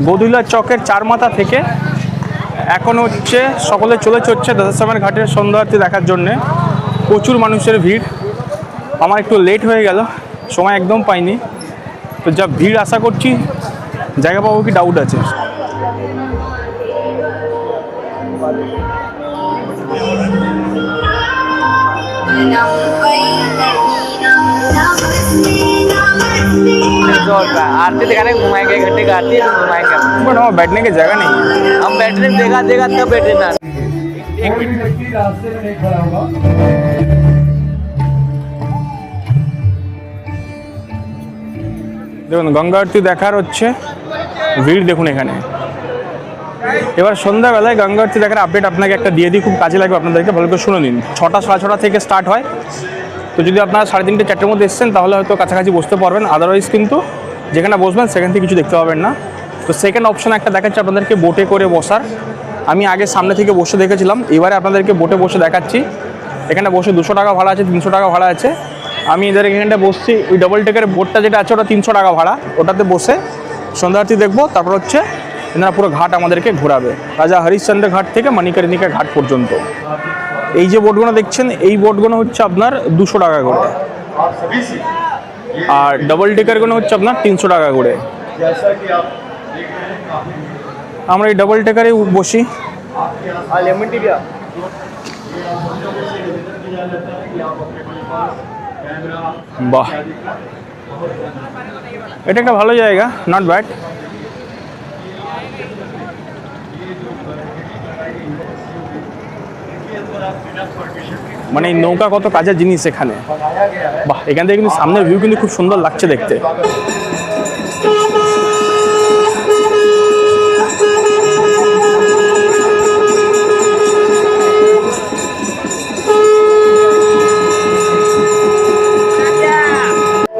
গদিলা চকের চার মাথা থেকে এখন হচ্ছে সকলে চলেছে হচ্ছে দশাশ্রমের ঘাটের সন্ধ্যা আরতি দেখার জন্যে। প্রচুর মানুষের ভিড়। আমার একটু লেট হয়ে গেল, সময় একদম পাইনি। তো যা ভিড়, আশা করছি জায়গা পাবো কি ডাউট আছে। आरती दिखाने घुमाएंगे, घंटे का आरती है घुमाएंगे। बट वहाँ बैठने की जगह नहीं है। हम बैटरी देगा देगा तब बैटरी ना। एक मिनट रास्ते में नहीं खड़ा होगा। দেখুন গঙ্গা আরতি দেখার হচ্ছে ভিড় দেখুন এখানে। এবার সন্ধ্যাবেলায় গঙ্গা আরতি দেখার আপডেট আপনাকে একটা দিয়ে দিই, খুব কাজে লাগবে আপনাদেরকে, ভালো করে শুনে নিন। 6টা সাড়ে 6টা থেকে স্টার্ট হয়। তো যদি আপনারা 3:30 4টের মধ্যে এসছেন তাহলে হয়তো কাছাকাছি বসতে পারবেন, আদারওয়াইজ কিন্তু যেখানে বসবেন সেখান থেকে কিছু দেখতে পাবেন না। তো সেকেন্ড অপশন একটা দেখাচ্ছি আপনাদেরকে, বোটে করে বসার। আমি আগে সামনে থেকে বসে দেখেছিলাম, এবারে আপনাদেরকে বোটে বসে দেখাচ্ছি। এখানে বসে 200 টাকা ভাড়া আছে, 300 টাকা ভাড়া আছে। আমি এদের এখানটা বসছি, ওই ডবল টেকের বোটটা যেটা আছে ওটা 300 টাকা ভাড়া। ওটাতে বসে সন্ধ্যা আরতি দেখবো, তারপর হচ্ছে এনারা পুরো ঘাট আমাদেরকে ঘোরাবে, রাজা হরিশ্চন্দ্র ঘাট থেকে মণিকর্ণিকা ঘাট পর্যন্ত। এই যে বোটগুলো দেখছেন, এই বোটগুলো হচ্ছে আপনার 200 টাকা করে, আর ডবল টেকারগুলো হচ্ছে আপনার 300 টাকা করে। আমরা এই ডবল টেকারে বসি। বাহ, এটা একটা ভালো জায়গা, নট ব্যাড। মানে এই নৌকা কত কাজের জিনিস এখানে। বাহ, এখান থেকে কিন্তু সামনের ভিউ কিন্তু খুব সুন্দর লাগছে দেখতে।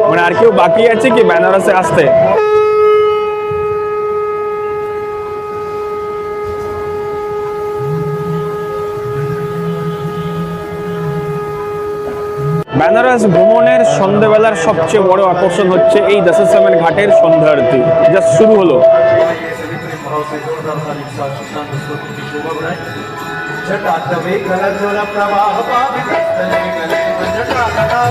মানে আর কেউ বাকি আছে কি বেনারসে আসতে? বেনারস ভ্রমণের সন্ধ্যাবেলার সবচেয়ে বড় আকর্ষণ হচ্ছে এই দশাশ্রমের ঘাটের সন্ধ্যা আরতি। জাস্ট শুরু হলো। जटाटवे कलज्वल प्रवाह पावितस्थले कले जटाकटा